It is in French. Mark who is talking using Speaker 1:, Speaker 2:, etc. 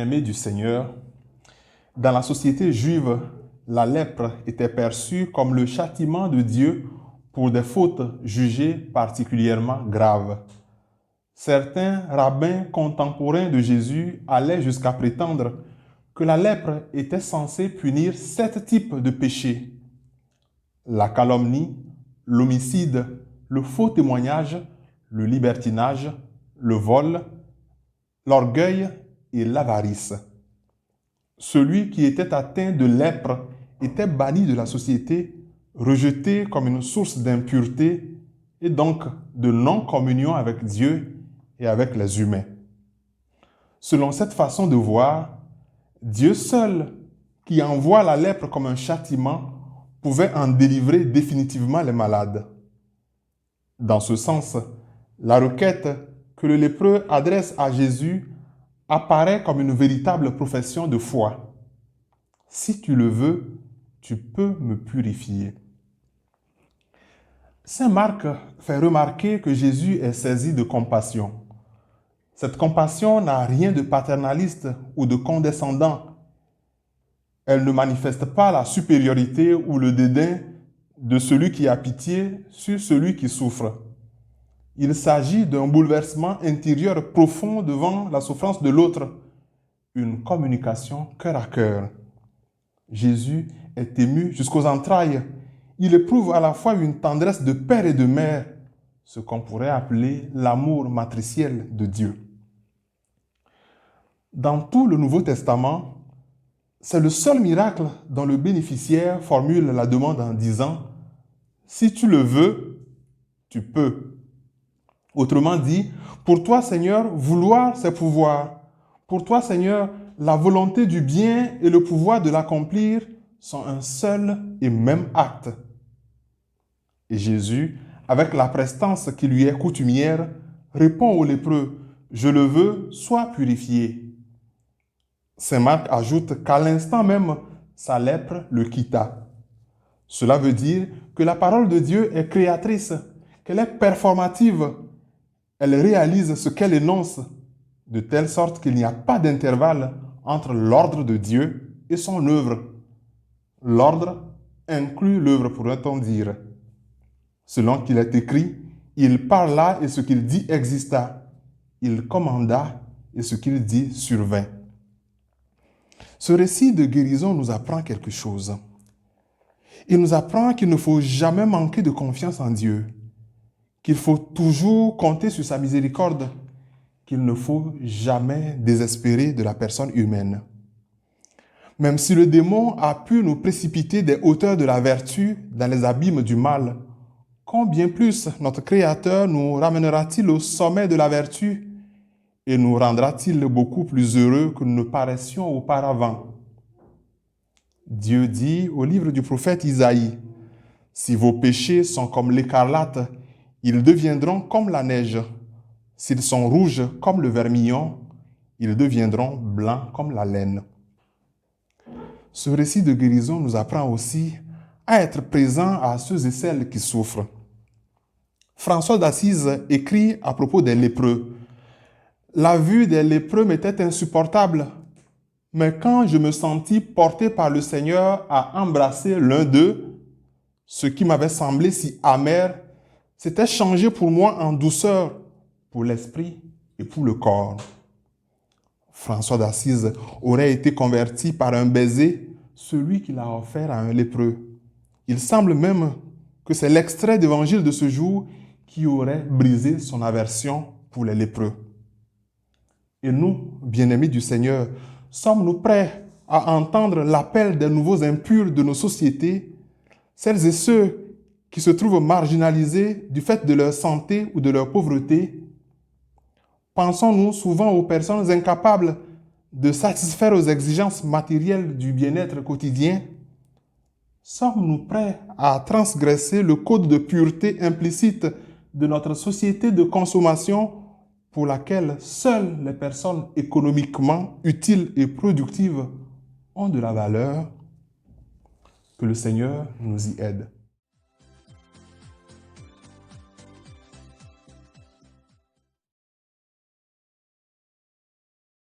Speaker 1: Bien-aimés du Seigneur, dans la société juive, la lèpre était perçue comme le châtiment de Dieu pour des fautes jugées particulièrement graves. Certains rabbins contemporains de Jésus allaient jusqu'à prétendre que la lèpre était censée punir 7 types de péchés: la calomnie, l'homicide, le faux témoignage, le libertinage, le vol, l'orgueil et l'avarice. Celui qui était atteint de lèpre était banni de la société, rejeté comme une source d'impureté et donc de non-communion avec Dieu et avec les humains. Selon cette façon de voir, Dieu seul, qui envoie la lèpre comme un châtiment, pouvait en délivrer définitivement les malades. Dans ce sens, la requête que le lépreux adresse à Jésus apparaît comme une véritable profession de foi. Si tu le veux, tu peux me purifier. Saint Marc fait remarquer que Jésus est saisi de compassion. Cette compassion n'a rien de paternaliste ou de condescendant. Elle ne manifeste pas la supériorité ou le dédain de celui qui a pitié sur celui qui souffre. Il s'agit d'un bouleversement intérieur profond devant la souffrance de l'autre, une communication cœur à cœur. Jésus est ému jusqu'aux entrailles. Il éprouve à la fois une tendresse de père et de mère, ce qu'on pourrait appeler l'amour matriciel de Dieu. Dans tout le Nouveau Testament, c'est le seul miracle dont le bénéficiaire formule la demande en disant « Si tu le veux, tu peux ». Autrement dit, pour toi, Seigneur, vouloir, c'est pouvoir. Pour toi, Seigneur, la volonté du bien et le pouvoir de l'accomplir sont un seul et même acte. Et Jésus, avec la prestance qui lui est coutumière, répond au lépreux « Je le veux, sois purifié ». Saint Marc ajoute qu'à l'instant même, sa lèpre le quitta. Cela veut dire que la parole de Dieu est créatrice, qu'elle est performative. Elle réalise ce qu'elle énonce, de telle sorte qu'il n'y a pas d'intervalle entre l'ordre de Dieu et son œuvre. L'ordre inclut l'œuvre, pourrait-on dire. Selon qu'il est écrit, il parla et ce qu'il dit exista. Il commanda et ce qu'il dit survint. Ce récit de guérison nous apprend quelque chose. Il nous apprend qu'il ne faut jamais manquer de confiance en Dieu, qu'il faut toujours compter sur sa miséricorde, qu'il ne faut jamais désespérer de la personne humaine. Même si le démon a pu nous précipiter des hauteurs de la vertu dans les abîmes du mal, combien plus notre Créateur nous ramènera-t-il au sommet de la vertu et nous rendra-t-il beaucoup plus heureux que nous ne paraissions auparavant? Dieu dit au livre du prophète Isaïe, « Si vos péchés sont comme l'écarlate, ils deviendront comme la neige. S'ils sont rouges comme le vermillon, ils deviendront blancs comme la laine. » Ce récit de guérison nous apprend aussi à être présent à ceux et celles qui souffrent. François d'Assise écrit à propos des lépreux. « La vue des lépreux m'était insupportable, mais quand je me sentis porté par le Seigneur à embrasser l'un d'eux, ce qui m'avait semblé si amer s'était changé pour moi en douceur, pour l'esprit et pour le corps. » François d'Assise aurait été converti par un baiser, celui qu'il a offert à un lépreux. Il semble même que c'est l'extrait d'évangile de ce jour qui aurait brisé son aversion pour les lépreux. Et nous, bien-aimés du Seigneur, sommes-nous prêts à entendre l'appel des nouveaux impurs de nos sociétés, celles et ceux qui se trouvent marginalisés du fait de leur santé ou de leur pauvreté? Pensons-nous souvent aux personnes incapables de satisfaire aux exigences matérielles du bien-être quotidien? Sommes-nous prêts à transgresser le code de pureté implicite de notre société de consommation pour laquelle seules les personnes économiquement utiles et productives ont de la valeur? Que le Seigneur nous y aide.